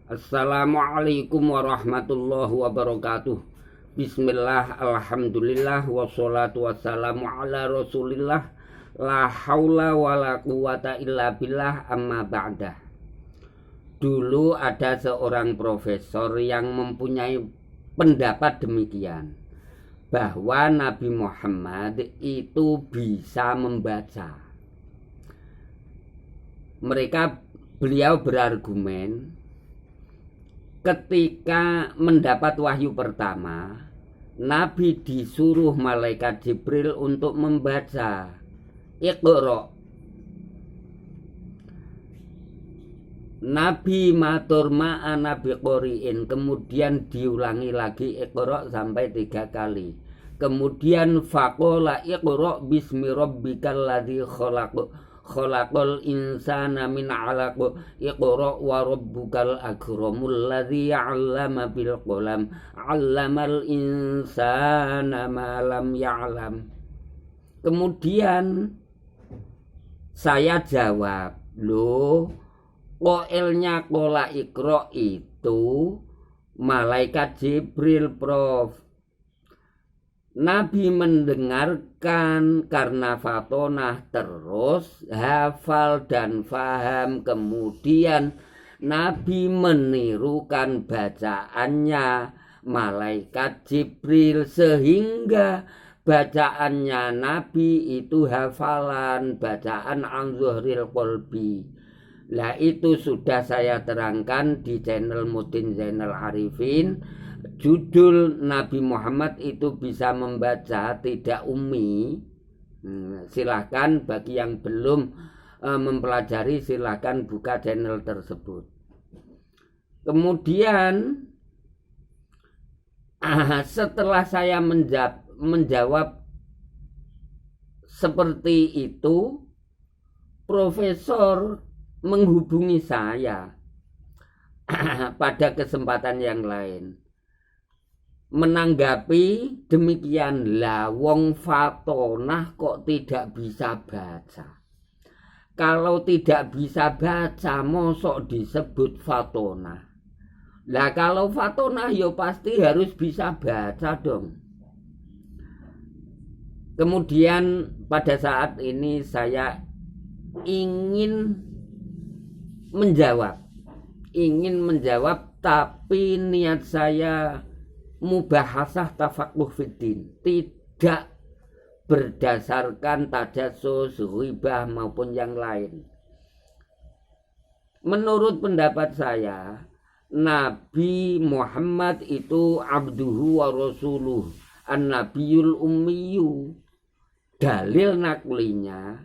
Assalamualaikum warahmatullahi wabarakatuh. Bismillah, alhamdulillah, wassalatu wassalamu ala rasulillah. La haula wa la quwata illa billah, amma ba'dah. Dulu ada seorang profesor yang mempunyai pendapat demikian, bahwa Nabi Muhammad itu bisa membaca. Beliau berargumen, ketika mendapat wahyu pertama, Nabi disuruh malaikat Jibril untuk membaca Iqra. Nabi matur ma'ana biqori'in, kemudian diulangi lagi Iqra sampai 3 kali. Kemudian faqala Iqra bismi rabbikal ladzi khalaqal insana min 'alaq iqra wa rabbukal akramul ladzi 'allama bil qalam 'allamal insana ma lam ya'lam. Kemudian saya jawab, loh, qailnya qala iqra itu malaikat Jibril, Prof. Nabi mendengarkan karena fatonah, terus hafal dan faham, kemudian Nabi menirukan bacaannya malaikat Jibril sehingga bacaannya Nabi itu hafalan, bacaan an zuhril qalbi. Lah itu sudah saya terangkan di channel Mutin Zainal Arifin. Judul Nabi Muhammad itu bisa membaca, tidak ummi. Silahkan bagi yang belum mempelajari, silahkan buka channel tersebut. Kemudian setelah saya menjawab seperti itu, profesor menghubungi saya pada kesempatan yang lain. Menanggapi demikian, lah wong fatonah kok tidak bisa baca. Kalau tidak bisa baca mosok disebut fatonah. Lah kalau fatonah ya pasti harus bisa baca dong. Kemudian pada saat ini saya ingin menjawab, tapi niat saya mubahasah tafaqquh fiddin, tidak berdasarkan tajassus, ghibah maupun yang lain. Menurut pendapat saya, Nabi Muhammad itu abduhu wa rasuluh, an-nabiyul ummiyu. Dalil naklinya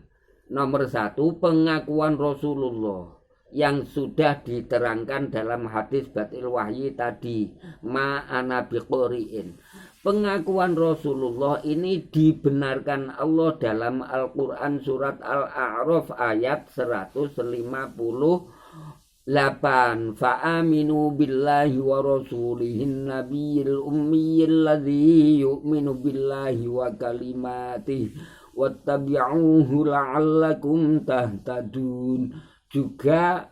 nomor 1, pengakuan Rasulullah yang sudah diterangkan dalam hadis batil wahyi tadi, ma'ana biqori'in. Pengakuan Rasulullah ini dibenarkan Allah dalam Al-Quran surat Al-A'raf ayat 158. Fa'aminu billahi wa rasulihin nabiyil ummiyil ladzi yu'minu billahi wa kalimatihi wattabi'uhu la'allakum tahtadun. Juga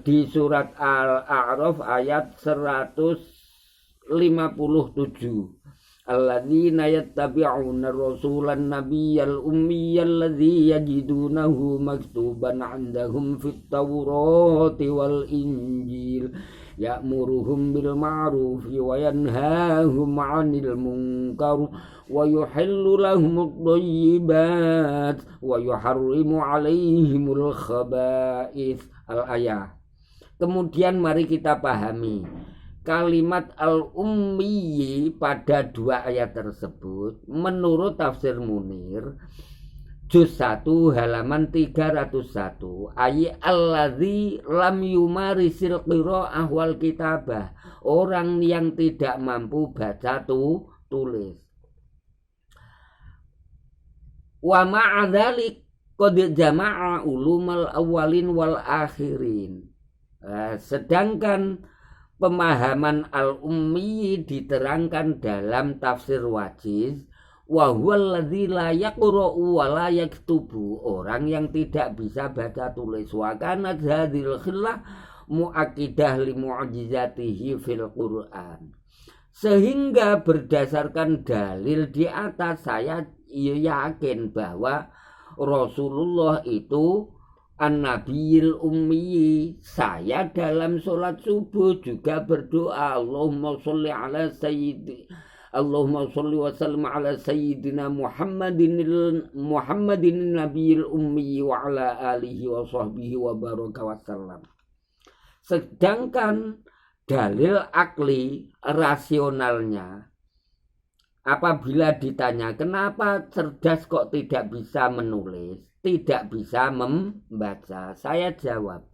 di surat Al-A'raf ayat 157. Alladzina yattabi'una rasulan nabiyyal ummiyal ladzi yajidunahu maktuban 'indahum fit tawrati wal injil ya'muruhum bil ma'rufi wa yanhahum 'anil munkar wa yuhillu lahumut thayyibat wa yuharrimu 'alaihimul khaba'ith. Al-ayah. Kemudian mari kita pahami kalimat al-ummi pada 2 ayat tersebut. Menurut tafsir Munir juz 1 halaman 301, ayat alladzi lam yumarisil qira'ah wal kitabah, orang yang tidak mampu baca tulis. Wa ma'adzalik qad jama'a ulumal awwalin wal akhirin. Sedangkan pemahaman al-ummi diterangkan dalam tafsir Wajiz, wa huwal ladzi la yaqra'u wa la yaktubu, orang yang tidak bisa baca tulis. Wa kanat hadzal khillah muakkidah li mu'jizatihi fil Qur'an. Sehingga berdasarkan dalil di atas saya yakin bahwa Rasulullah itu An-Nabiyil Ummi. Saya dalam sholat subuh juga berdoa Allahumma sholli ala sayyidi Allahumma sholli wa sallim ala sayyidina Muhammadin Nabiyil Ummi wa ala alihi wa sahbihi wa baraka wa sallam. Sedangkan dalil akli rasionalnya, apabila ditanya kenapa cerdas kok tidak bisa menulis, tidak bisa membaca, saya jawab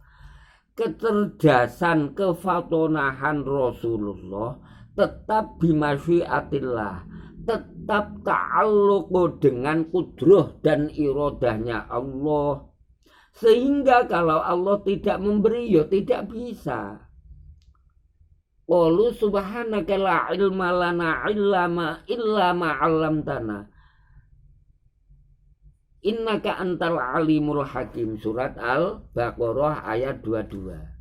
kecerdasan kefatonahan Rasulullah tetap bimasyiatillah, tetap ta'alluq dengan kudroh dan irodahnya Allah. Sehingga kalau Allah tidak memberi, ya tidak bisa. Qalu subhanaka la ilma lana illa ma 'allamtana innaka antal alimul hakim. Surat Al-Baqarah ayat 22.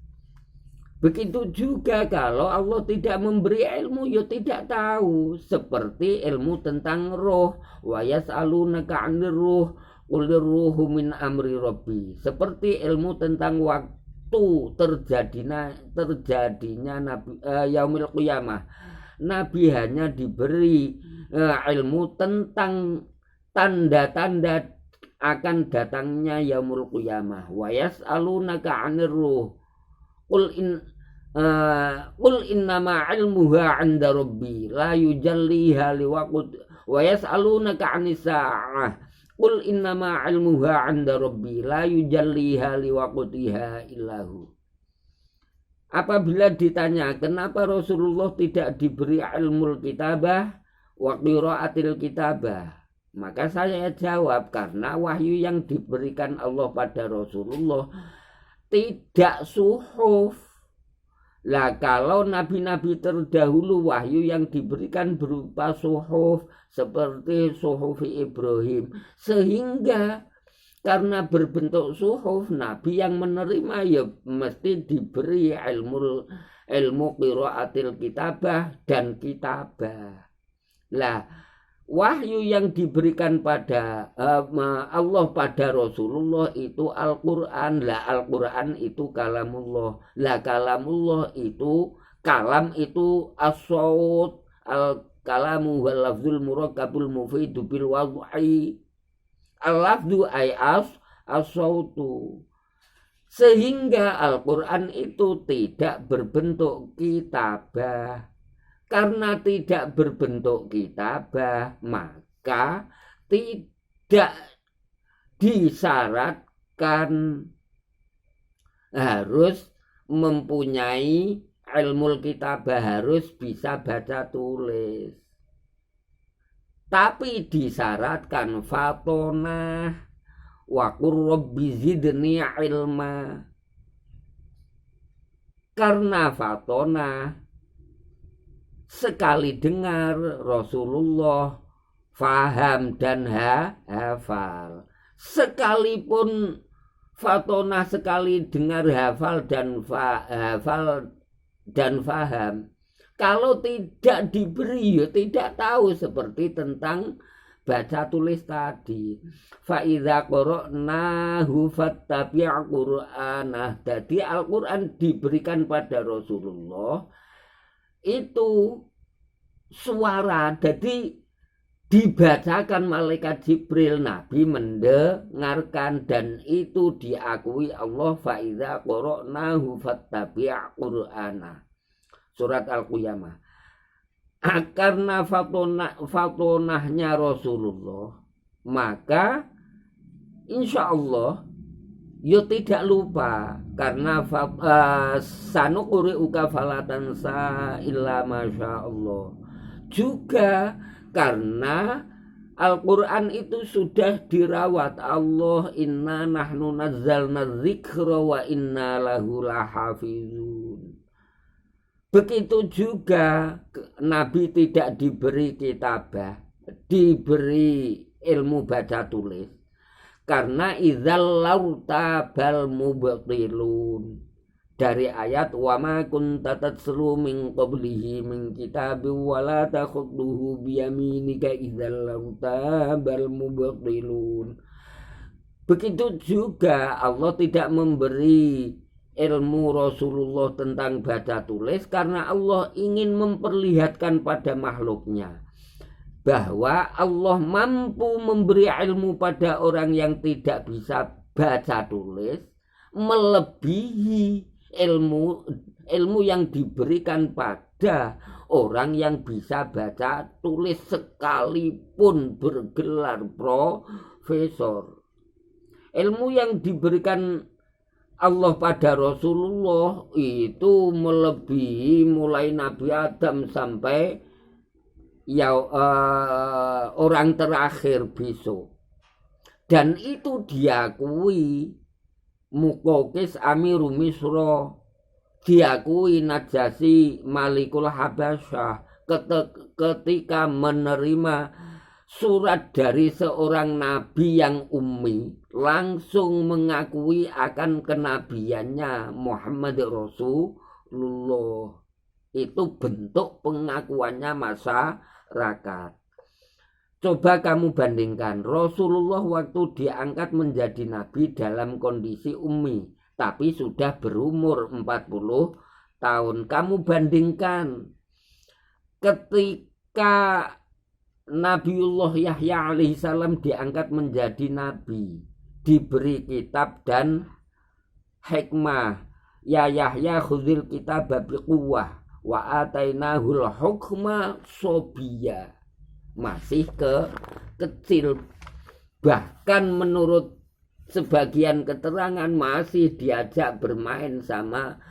Begitu juga kalau Allah tidak memberi ilmu, ya tidak tahu. Seperti ilmu tentang roh, wa yas'alunaka 'anir ruh qul ruhu min amri rabbi. Seperti ilmu tentang waktu terjadinya Nabi yaumil qiyamah. Nabi hanya diberi ilmu tentang tanda-tanda akan datangnya yaumul qiyamah. Wa yas'alunaka 'anir ruh qul innama 'ilmuha 'inda rabbi la yujalliha liwaqti wa yas'alunaka 'anis sa'ah qul innama 'ilmuha 'inda rabbi la yujalliha liwaqtiha illahu. Apabila ditanya kenapa Rasulullah tidak diberi ilmu kitabah wa qiraatil kitabah, maka saya jawab karena wahyu yang diberikan Allah pada Rasulullah tidak suhuf. Lah kalau nabi-nabi terdahulu wahyu yang diberikan berupa suhuf seperti suhuf Ibrahim, sehingga karena berbentuk suhuf, nabi yang menerima ya mesti diberi ilmu qiraatil kitabah dan kitabah. Lah wahyu yang diberikan pada Allah pada Rasulullah itu Al-Quran. Lah Al-Quran itu kalamullah. Lah kalamullah itu, kalam itu as-saut, al-kalamu wal lafzul murakkabul mufidu bil wad'i. Al-lafzu ay as-sautu. Sehingga Al-Quran itu tidak berbentuk kitabah. Karena tidak berbentuk kitabah, maka tidak disyaratkan harus mempunyai ilmu kitabah, harus bisa baca tulis. Tapi disyaratkan fatonah wa qur rabbi zidni ilma. Karena fatonah sekali dengar Rasulullah faham dan hafal. Sekalipun fatonah sekali dengar hafal dan faham, kalau tidak diberi ya tidak tahu, seperti tentang baca tulis tadi. Fa idza qara'nahu fattabi' qur'anah. Jadi Al-Qur'an diberikan pada Rasulullah itu suara, jadi dibacakan malaikat Jibril, Nabi mendengarkan, dan itu diakui Allah. Fa idza qara'nahu fattabi' qur'ana. Surat Al-Qiyamah. Karena fatonahnya Rasulullah, maka insya Allah yo tidak lupa, karena sanuqri'uka falatansa illa masya Allah. Juga karena Al-Quran itu sudah dirawat Allah, inna nahnu nazzalna dzikra wa inna lahu lahafizun. Begitu juga Nabi tidak diberi kitabah, diberi ilmu baca tulis. Karena idzal lauta bal mubtilun. dari ayat wa ma kunta tatslu min qablihi min kitabin wa la takhuduhu bi yaminika idzal lartabal mubtilun. Begitu juga Allah tidak memberi ilmu Rasulullah tentang baca tulis karena Allah ingin memperlihatkan pada makhluknya bahwa Allah mampu memberi ilmu pada orang yang tidak bisa baca tulis melebihi ilmu yang diberikan pada orang yang bisa baca tulis sekalipun bergelar profesor. Ilmu yang diberikan Allah pada Rasulullah itu melebihi mulai Nabi Adam sampai orang terakhir besok. Dan itu diakui Muqawqis Amiru Misra, diakui Najasyi Malikul Habasyah ketika menerima surat dari seorang nabi yang ummi, langsung mengakui akan kenabiannya Muhammad Rasulullah. Itu bentuk pengakuannya masyarakat. Coba kamu bandingkan, Rasulullah waktu diangkat menjadi nabi dalam kondisi ummi, tapi sudah berumur 40 tahun. Kamu bandingkan ketika Nabiullah Yahya alaihissalam diangkat menjadi nabi, diberi kitab dan hikmah. Ya Yahya khudhil kitab biquwwah wa atainahul hukma sobiyya. Masih kecil, bahkan menurut sebagian keterangan masih diajak bermain sama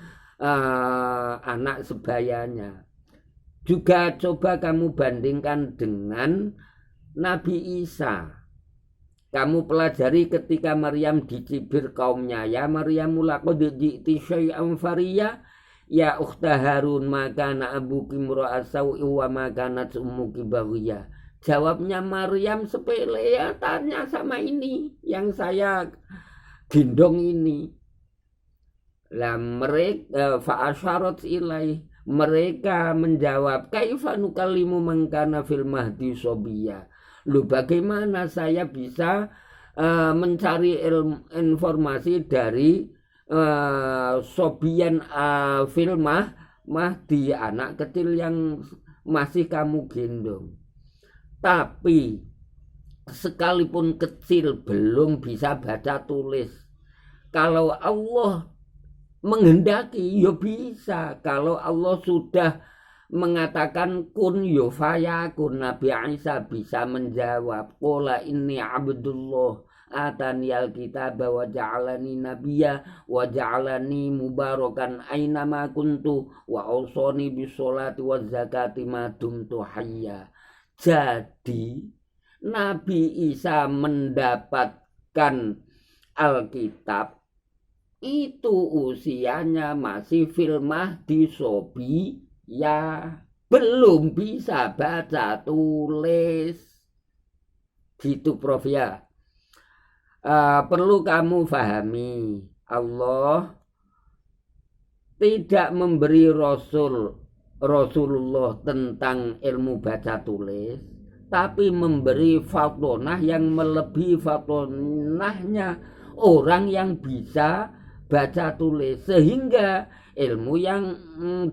anak sebayanya. Juga coba kamu bandingkan dengan Nabi Isa. Kamu pelajari ketika Maryam dicibir kaumnya, ya Maryamu laqad ji'ti syai'an fariyya, ya ukhta Harun maka na abuki mura'a sau'i wa maka na ummuki baghiyya. Jawabnya Maryam sepele, ya tanya sama ini yang saya gendong ini. Lah mereka fa'asyarat ilaih, mereka menjawab kaifa nukallimu man kana fil mahdi sobiyya. Lu bagaimana saya bisa mencari informasi dari sobian fil mahdi, anak kecil yang masih kamu gendong. Tapi sekalipun kecil belum bisa baca tulis. Kalau Allah menghendaki ya bisa. Kalau Allah sudah mengatakan kun yufayakun, Nabi Isa bisa menjawab qala inni abdullah atani alkitaba wa ja'alani nabiyya wa ja'alani mubarakan ainama kuntu wa awsani bisolati wa zakati ma dumtu hayya. Jadi Nabi Isa mendapatkan Alkitab itu usianya masih fil mahdi sobi, ya belum bisa baca tulis. Gitu Prof ya. Perlu kamu pahami, Allah tidak memberi Rasulullah tentang ilmu baca tulis, tapi memberi fatonah yang melebihi fatonahnya orang yang bisa baca tulis, sehingga ilmu yang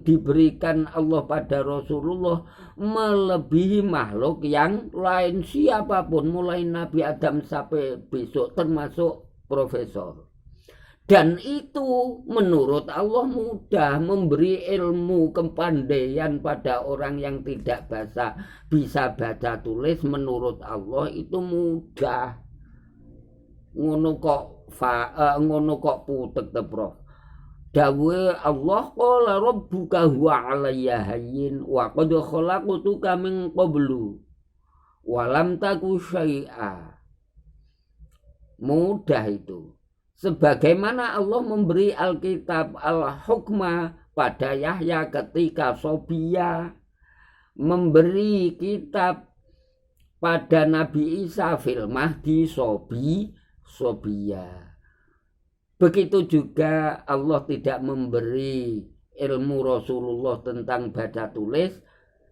diberikan Allah pada Rasulullah melebihi makhluk yang lain siapapun, mulai Nabi Adam sampai besok, termasuk profesor. Dan itu menurut Allah mudah, memberi ilmu kepandaian pada orang yang tidak bisa baca tulis. Menurut Allah itu mudah. Ngono kok putek te Prof. Dawe Allah qala rabbuka huwa alayya hayyin wa qad khalaqtuka min qablu wa lam taku syai'a. Mudah itu. Sebagaimana Allah memberi Alkitab Al-Hukmah pada Yahya ketika Sobiyya, memberi kitab pada Nabi Isa fil mahdi Sobiyya. Begitu juga Allah tidak memberi ilmu Rasulullah tentang baca tulis,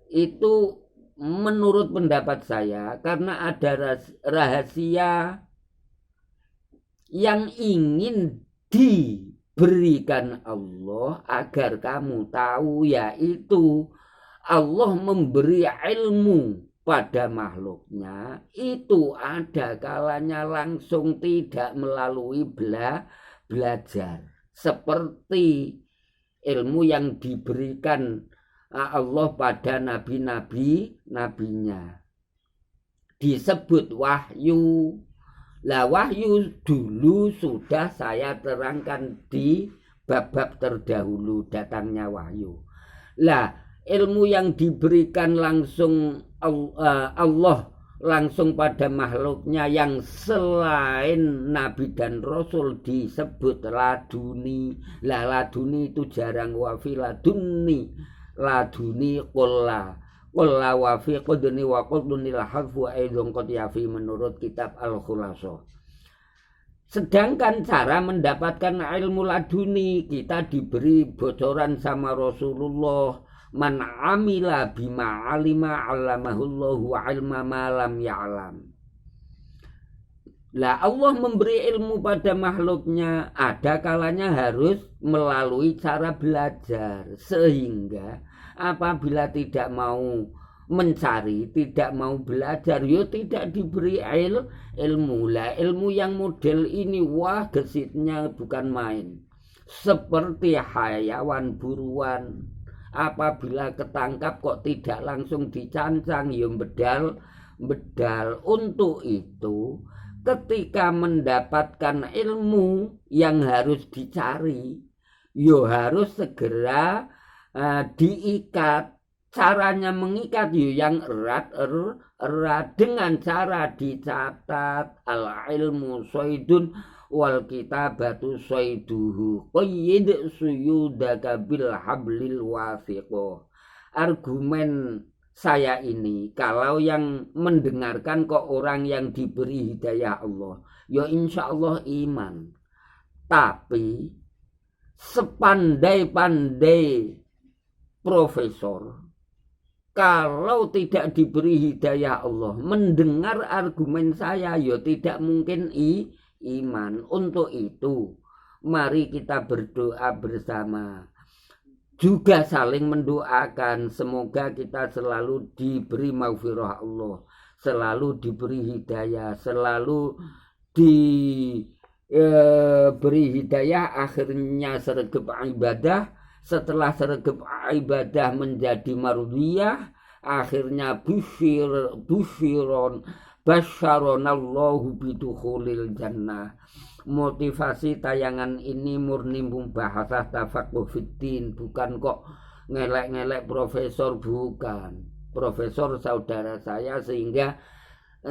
itu menurut pendapat saya karena ada rahasia yang ingin diberikan Allah agar kamu tahu, yaitu Allah memberi ilmu pada makhluknya itu ada kalanya langsung tidak melalui belajar, seperti ilmu yang diberikan Allah pada nabinya disebut wahyu. Lah wahyu dulu sudah saya terangkan di bab-bab terdahulu datangnya wahyu. Lah ilmu yang diberikan langsung Allah langsung pada makhluknya yang selain Nabi dan Rasul disebut laduni. Lah laduni itu jarang, wafi laduni qolla wafi qudni wa qudni lahadfu aidun qad yafi menurut kitab Al-Khulaso. Sedangkan cara mendapatkan ilmu laduni, kita diberi bocoran sama Rasulullah, man amila bima alima allamahullahu ilma ma lam ya'lam. Lah Allah memberi ilmu pada makhluknya, ada kalanya harus melalui cara belajar, sehingga apabila tidak mau mencari, tidak mau belajar, yo tidak diberi ilmu. Lah ilmu yang model ini wah gesitnya bukan main. Seperti hayawan buruan, apabila ketangkap kok tidak langsung dicancang, yo bedal. Untuk itu ketika mendapatkan ilmu yang harus dicari, yo harus segera diikat. Caranya mengikat yo yang erat dengan cara dicatat. Al ilmu soidun wal kitabatu soiduhu qayyid suyudaka bil hablil wasiqo. Argumen saya ini, kalau yang mendengarkan kok orang yang diberi hidayah Allah, ya insya Allah iman. Tapi sepandai-pandai profesor, kalau tidak diberi hidayah Allah, mendengar argumen saya, ya tidak mungkin iman. Untuk itu, mari kita berdoa bersama. Juga saling mendoakan, semoga kita selalu diberi maghfirah Allah, selalu diberi hidayah, selalu diberi hidayah, akhirnya sregep ibadah. Setelah sregep ibadah menjadi mardiyah, akhirnya basyaronallahu bidukhulil jannah. Motivasi tayangan ini murni membahas tafaqquh fiddin, bukan kok ngelek-ngelek profesor, bukan. Profesor saudara saya, sehingga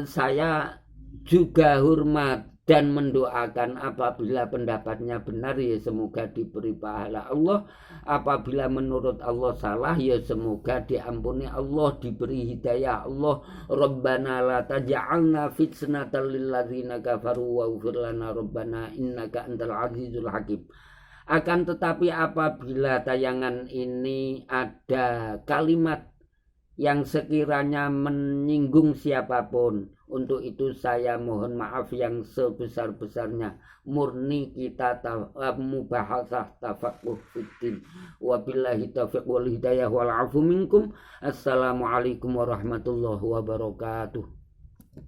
saya juga hormat dan mendoakan apabila pendapatnya benar, ya semoga diberi pahala Allah. Apabila menurut Allah salah, ya semoga diampuni Allah, diberi hidayah Allah. Rabbana la taj'alna fitnatan lil ladzina kafaru waghfir lana rabbana innaka antal azizul hakim. Akan tetapi apabila tayangan ini ada kalimat yang sekiranya menyinggung siapapun, untuk itu saya mohon maaf yang sebesar-besarnya. Murni kita mubahasah tafaqquh fiddin. Wabillahi taufiq wal hidayah wal afu minkum. Assalamualaikum warahmatullahi wabarakatuh.